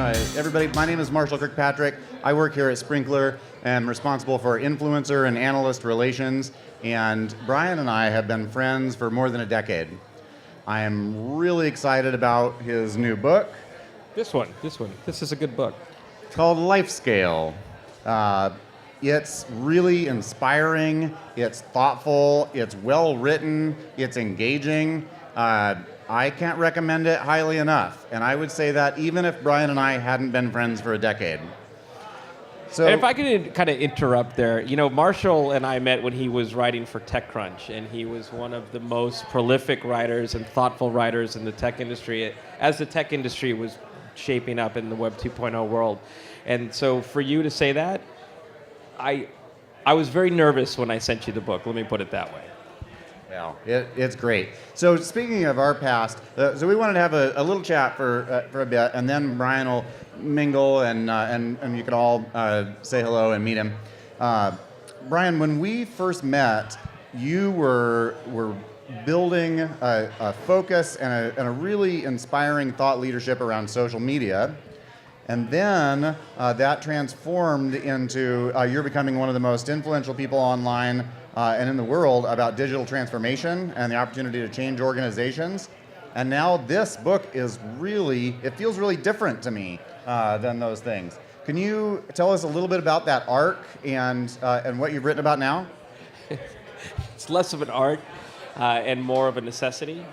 Everybody, my name is Marshall Kirkpatrick. I work here at Sprinkler and I'm responsible for influencer and analyst relations. And Brian and I have been friends for more than a decade. I am really excited about his new book. This one. This is a good book. It's called Life Scale. It's really inspiring, it's thoughtful, it's well written, it's engaging. I can't recommend it highly enough. And I would say that even if Brian and I hadn't been friends for a decade. So, And if I could kind of interrupt there, Marshall and I met when he was writing for TechCrunch, and he was one of the most prolific writers and thoughtful writers in the tech industry as the tech industry was shaping up in the Web 2.0 world. And so for you to say that, I was very nervous when I sent you the book, let me put it that way. Well, it's great. So speaking of our past, so we wanted to have a little chat for a bit, and then Brian will mingle, and you can all say hello and meet him. Brian, when we first met, you were building a focus and a really inspiring thought leadership around social media. And then that transformed into you're becoming one of the most influential people online and in the world about digital transformation and the opportunity to change organizations. And now this book is it feels really different to me than those things. Can you tell us a little bit about that arc and what you've written about now? It's less of an art and more of a necessity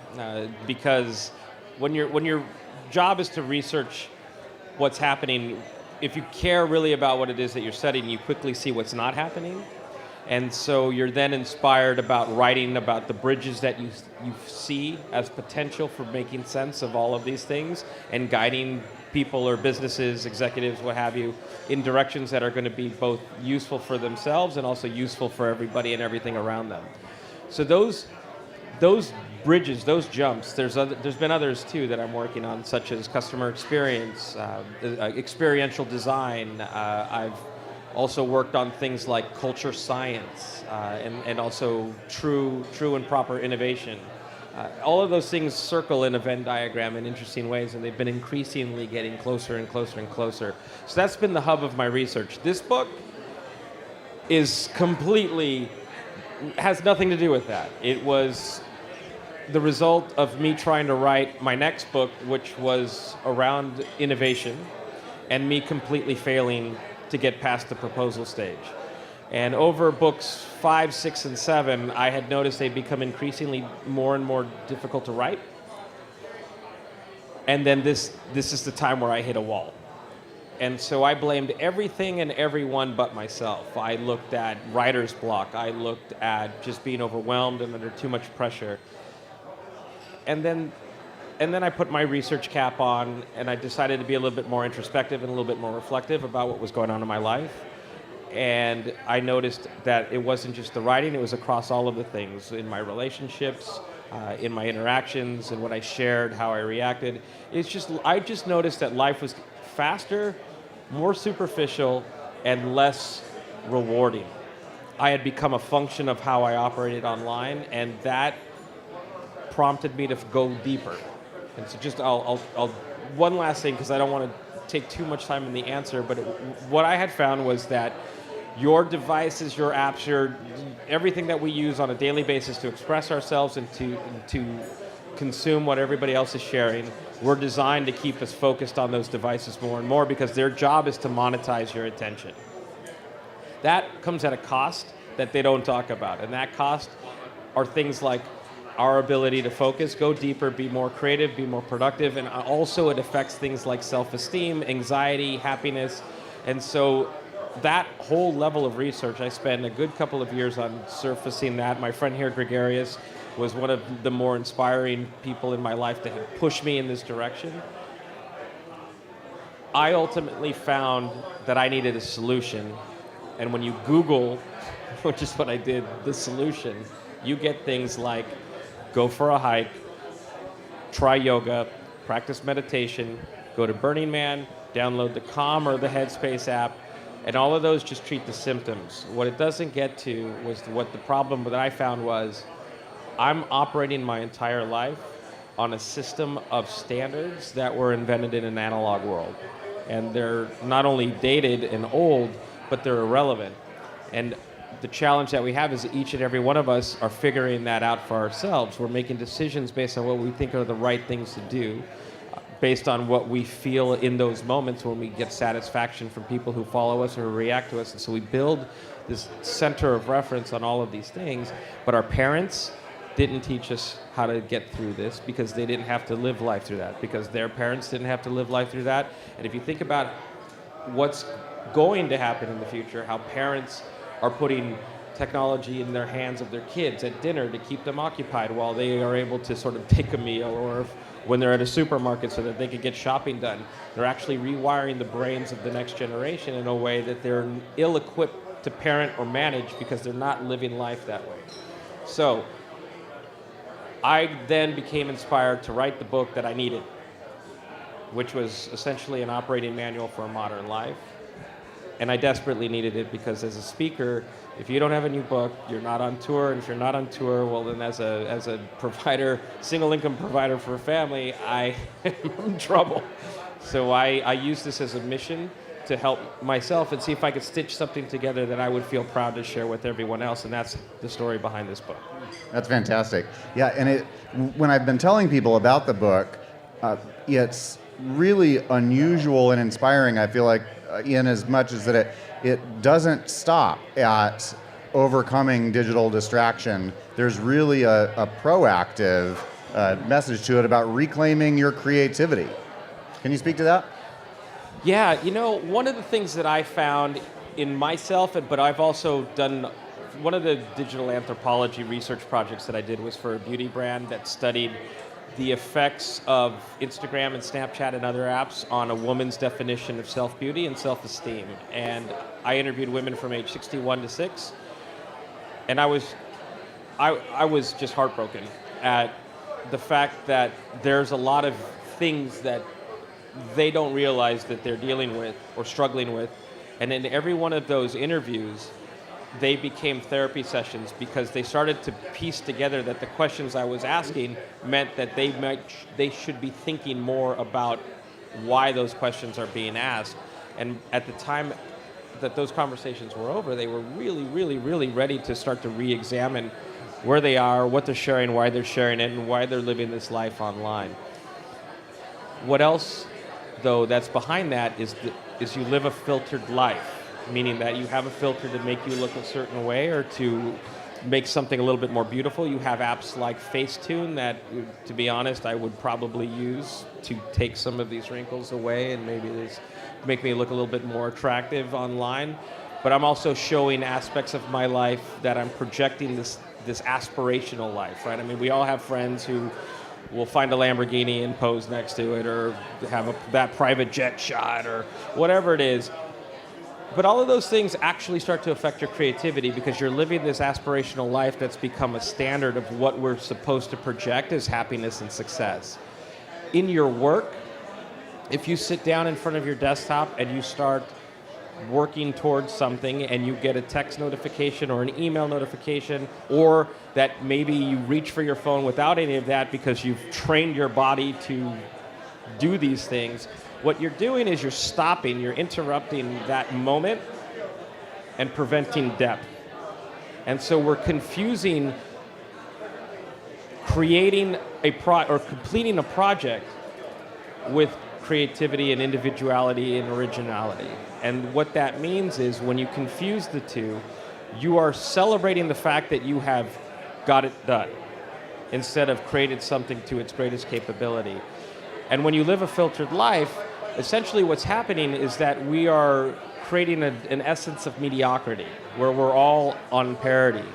because when your job is to research what's happening, if you care really about what it is that you're studying, you quickly see what's not happening. And so you're then inspired about writing about the bridges that you see as potential for making sense of all of these things and guiding people or businesses, executives, what have you, in directions that are going to be both useful for themselves and also useful for everybody and everything around them. So those bridges, those jumps, there's been others too that I'm working on, such as customer experience, experiential design. I've also worked on things like culture science and also true and proper innovation. All of those things circle in a Venn diagram in interesting ways, and they've been increasingly getting closer and closer and closer. So that's been the hub of my research. This book has nothing to do with that. It was the result of me trying to write my next book, which was around innovation, and me completely failing to get past the proposal stage. And over books 5, 6, and 7, I had noticed they'd become increasingly more and more difficult to write. And then this is the time where I hit a wall. And so I blamed everything and everyone but myself. I looked at writer's block. I looked at just being overwhelmed and under too much pressure. And then I put my research cap on, and I decided to be a little bit more introspective and a little bit more reflective about what was going on in my life. And I noticed that it wasn't just the writing, it was across all of the things, in my relationships, in my interactions, and what I shared, how I reacted. I just noticed that life was faster, more superficial, and less rewarding. I had become a function of how I operated online, and that prompted me to go deeper. And so just I'll one last thing, because I don't want to take too much time in the answer, but what I had found was that your devices, your apps, everything that we use on a daily basis to express ourselves and to consume what everybody else is sharing, were designed to keep us focused on those devices more and more because their job is to monetize your attention. That comes at a cost that they don't talk about, and that cost are things like our ability to focus, go deeper, be more creative, be more productive, and also it affects things like self-esteem, anxiety, happiness. And so that whole level of research, I spent a good couple of years on surfacing that. My friend here, Gregarious, was one of the more inspiring people in my life that had pushed me in this direction. I ultimately found that I needed a solution. And when you Google, which is what I did, the solution, you get things like go for a hike, try yoga, practice meditation, go to Burning Man, download the Calm or the Headspace app, and all of those just treat the symptoms. What it doesn't get to was what the problem that I found was I'm operating my entire life on a system of standards that were invented in an analog world. and they're not only dated and old, but they're irrelevant. And the challenge that we have is that each and every one of us are figuring that out for ourselves. We're making decisions based on what we think are the right things to do, based on what we feel in those moments when we get satisfaction from people who follow us or react to us. And so we build this center of reference on all of these things, but our parents didn't teach us how to get through this because they didn't have to live life through that, because their parents didn't have to live life through that. And if you think about what's going to happen in the future, how parents are putting technology in their hands of their kids at dinner to keep them occupied while they are able to sort of take a meal, or when they're at a supermarket so that they can get shopping done. They're actually rewiring the brains of the next generation in a way that they're ill-equipped to parent or manage because they're not living life that way. So I then became inspired to write the book that I needed, which was essentially an operating manual for a modern life. And I desperately needed it because as a speaker, if you don't have a new book, you're not on tour. And if you're not on tour, well then as a provider, single income provider for a family, I am in trouble. So I use this as a mission to help myself and see if I could stitch something together that I would feel proud to share with everyone else. And that's the story behind this book. That's fantastic. Yeah, and when I've been telling people about the book, it's really unusual and inspiring, I feel like, in as much as that it doesn't stop at overcoming digital distraction. There's really a proactive message to it about reclaiming your creativity. Can you speak to that? Yeah, one of the things that I found in myself, but I've also done, one of the digital anthropology research projects that I did was for a beauty brand that studied the effects of Instagram and Snapchat and other apps on a woman's definition of self-beauty and self-esteem. And I interviewed women from age 61 to 6, and I was just heartbroken at the fact that there's a lot of things that they don't realize that they're dealing with or struggling with. And in every one of those interviews, they became therapy sessions because they started to piece together that the questions I was asking meant that they should be thinking more about why those questions are being asked. And at the time that those conversations were over, they were really, really, really ready to start to re-examine where they are, what they're sharing, why they're sharing it, and why they're living this life online. What else, though, that's behind that is you live a filtered life, meaning that you have a filter to make you look a certain way or to make something a little bit more beautiful. You have apps like Facetune that, to be honest, I would probably use to take some of these wrinkles away and maybe make me look a little bit more attractive online. But I'm also showing aspects of my life that I'm projecting this aspirational life, right? I mean, we all have friends who will find a Lamborghini and pose next to it, or have that private jet shot, or whatever it is. But all of those things actually start to affect your creativity because you're living this aspirational life that's become a standard of what we're supposed to project as happiness and success. In your work, if you sit down in front of your desktop and you start working towards something and you get a text notification or an email notification, or that maybe you reach for your phone without any of that because you've trained your body to do these things, what you're doing is you're interrupting that moment and preventing depth. And so we're confusing creating or completing a project with creativity and individuality and originality. And what that means is when you confuse the two, you are celebrating the fact that you have got it done instead of created something to its greatest capability. And when you live a filtered life, essentially what's happening is that we are creating an essence of mediocrity where we're all on parity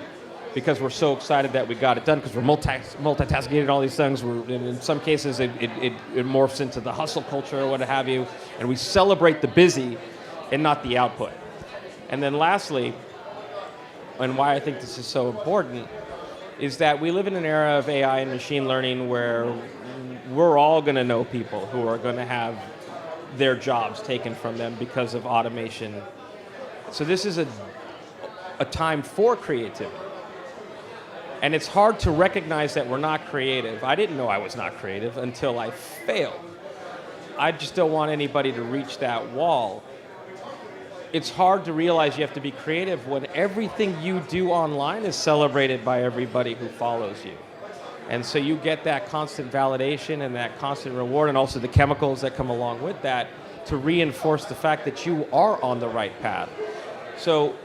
because we're so excited that we got it done because we're multitasking and all these things. In some cases, it morphs into the hustle culture or what have you, and we celebrate the busy and not the output. And then lastly, and why I think this is so important, is that we live in an era of AI and machine learning where we're all going to know people who are going to have their jobs taken from them because of automation. So this is a time for creativity. And it's hard to recognize that we're not creative. I didn't know I was not creative until I failed. I just don't want anybody to reach that wall. It's hard to realize you have to be creative when everything you do online is celebrated by everybody who follows you. And so you get that constant validation and that constant reward, and also the chemicals that come along with that to reinforce the fact that you are on the right path. So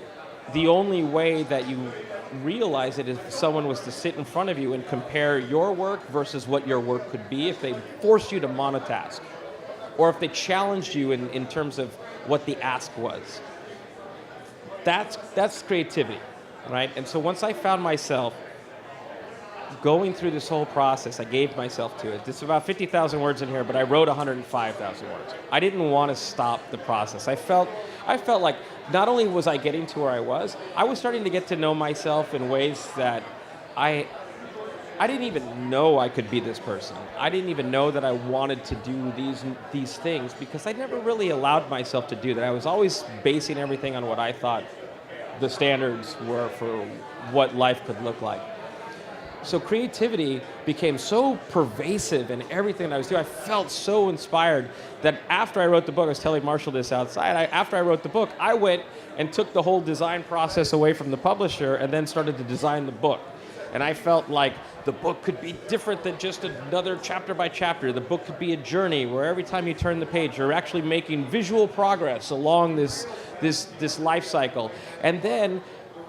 the only way that you realize it is if someone was to sit in front of you and compare your work versus what your work could be, if they forced you to monotask, or if they challenged you in terms of what the ask was. That's creativity, right? And so once I found myself going through this whole process, I gave myself to it. It's about 50,000 words in here, but I wrote 105,000 words. I didn't want to stop the process. I felt like not only was I getting to where I was starting to get to know myself in ways that I didn't even know I could be this person. I didn't even know that I wanted to do these things because I never really allowed myself to do that. I was always basing everything on what I thought the standards were for what life could look like. So creativity became so pervasive in everything that I was doing. I felt so inspired that after I wrote the book, I was telling Marshall this outside, after I wrote the book, I went and took the whole design process away from the publisher and then started to design the book. And I felt like the book could be different than just another chapter by chapter. The book could be a journey where every time you turn the page, you're actually making visual progress along this life cycle. And then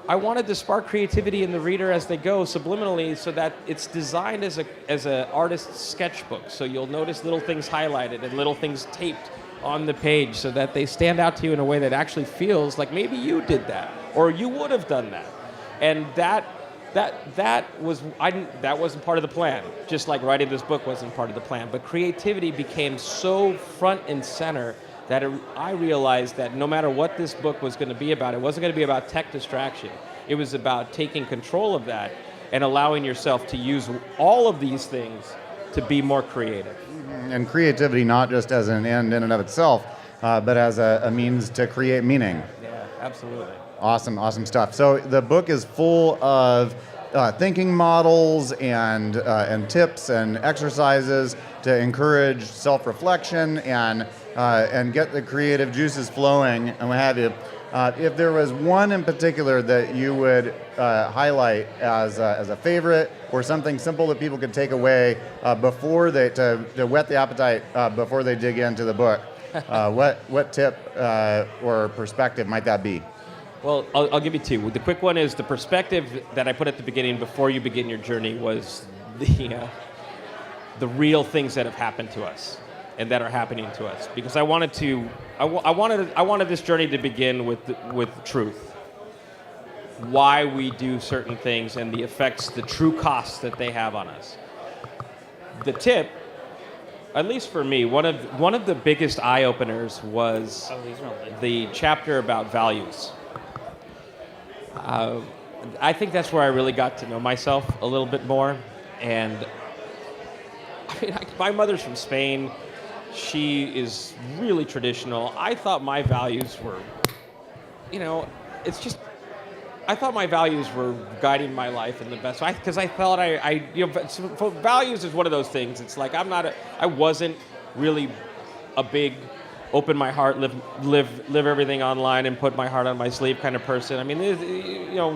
I wanted to spark creativity in the reader as they go subliminally so that it's designed as an artist's sketchbook. So you'll notice little things highlighted and little things taped on the page so that they stand out to you in a way that actually feels like maybe you did that or you would have done that. And that wasn't part of the plan. Just like writing this book wasn't part of the plan. But creativity became so front and center that I realized that no matter what this book was going to be about, it wasn't going to be about tech distraction. It was about taking control of that and allowing yourself to use all of these things to be more creative. And creativity not just as an end in and of itself, but as a means to create meaning. Yeah, absolutely. Awesome stuff. So the book is full of thinking models and tips and exercises to encourage self-reflection and get the creative juices flowing and what have you. If there was one in particular that you would highlight as a favorite or something simple that people could take away before to whet the appetite before they dig into the book, what tip or perspective might that be? Well, I'll give you two. The quick one is the perspective that I put at the beginning before you begin your journey was the real things that have happened to us and that are happening to us. Because I wanted this journey to begin with truth. Why we do certain things and the effects, the true costs that they have on us. The tip, at least for me, one of the biggest eye openers was the chapter about values. I think that's where I really got to know myself a little bit more. And I mean, my mother's from Spain. She is really traditional. I thought my values were, I thought my values were guiding my life in the best way. Because I felt values is one of those things. It's like I wasn't really a big open my heart, live everything online and put my heart on my sleeve kind of person. I mean,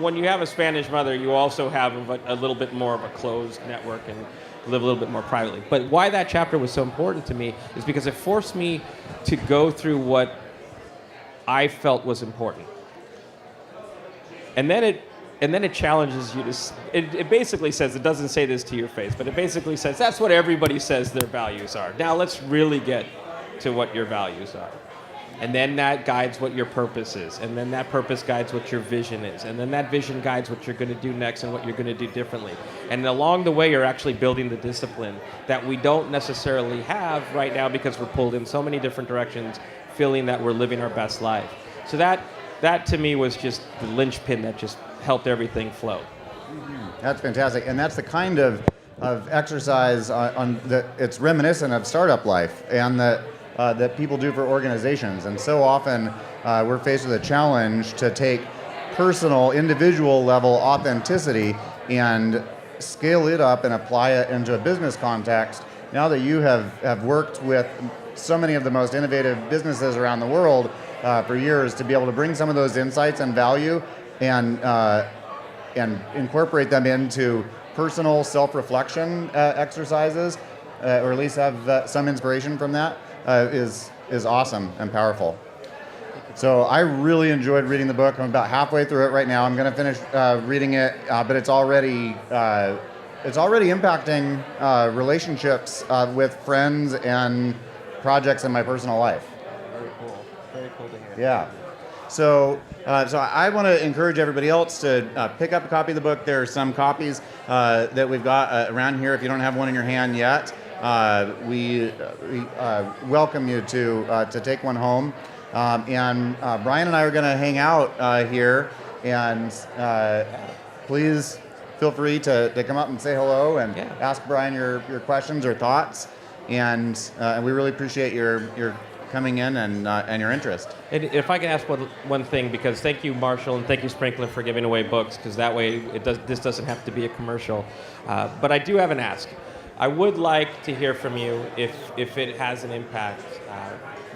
when you have a Spanish mother, you also have a little bit more of a closed network and live a little bit more privately. But why that chapter was so important to me is because it forced me to go through what I felt was important. And then it challenges you to. It basically says, it doesn't say this to your face, but it basically says that's what everybody says their values are. Now let's really get to what your values are. And then that guides what your purpose is. And then that purpose guides what your vision is. And then that vision guides what you're going to do next and what you're going to do differently. And along the way, you're actually building the discipline that we don't necessarily have right now because we're pulled in so many different directions, feeling that we're living our best life. So that to me was just the linchpin that just helped everything flow. That's fantastic. And that's the kind of exercise it's reminiscent of startup life and that people do for organizations. And so often we're faced with a challenge to take personal, individual level authenticity and scale it up and apply it into a business context. Now that you have worked with so many of the most innovative businesses around the world for years, to be able to bring some of those insights and value and incorporate them into personal self-reflection exercises, or at least have some inspiration from that, is awesome and powerful. So I really enjoyed reading the book. I'm about halfway through it right now. I'm going to finish reading it, but it's already impacting relationships with friends and projects in my personal life. Very cool. Very cool to hear. Yeah. So I want to encourage everybody else to pick up a copy of the book. There are some copies that we've got around here. If you don't have one in your hand yet, we welcome you to take one home. And Brian and I are going to hang out here, and please feel free to come up and say hello and ask Brian your questions or thoughts. And we really appreciate your coming in and your interest. And if I can ask one thing, because thank you, Marshall, and thank you, Sprinkler, for giving away books, because that way this doesn't have to be a commercial. But I do have an ask. I would like to hear from you if it has an impact,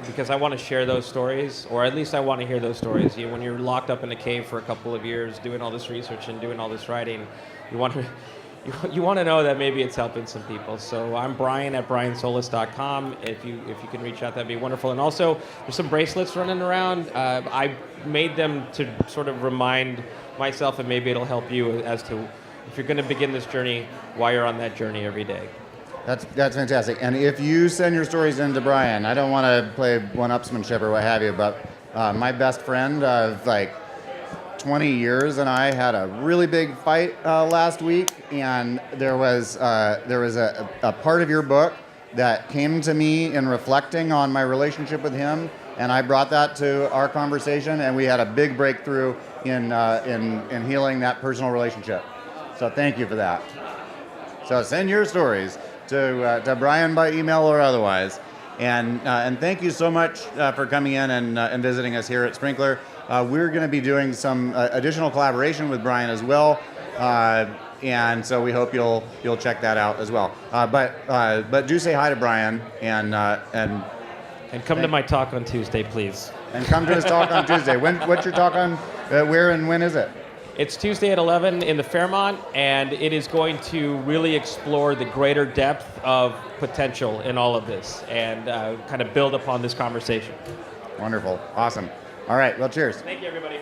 because I want to share those stories, or at least I want to hear those stories. When you're locked up in a cave for a couple of years doing all this research and doing all this writing, you want to know that maybe it's helping some people. So I'm Brian at briansolis.com. If you can reach out, that'd be wonderful. And also, there's some bracelets running around. I made them to sort of remind myself, and maybe it'll help you as to if you're going to begin this journey, why you're on that journey every day. That's fantastic. And if you send your stories in to Brian, I don't want to play one-upsmanship or what have you, but my best friend of like 20 years and I had a really big fight last week, and there was a part of your book that came to me in reflecting on my relationship with him, and I brought that to our conversation, and we had a big breakthrough in healing that personal relationship. So thank you for that. So send your stories to Brian by email or otherwise. And thank you so much for coming in and visiting us here at Sprinkler. We're going to be doing some additional collaboration with Brian as well, and so we hope you'll check that out as well. But do say hi to Brian and come to my talk on Tuesday, please. And come to his talk on Tuesday. What's your talk on? Where and when is it? It's Tuesday at 11 in the Fairmont, and it is going to really explore the greater depth of potential in all of this and kind of build upon this conversation. Wonderful. Awesome. All right. Well, cheers. Thank you, everybody.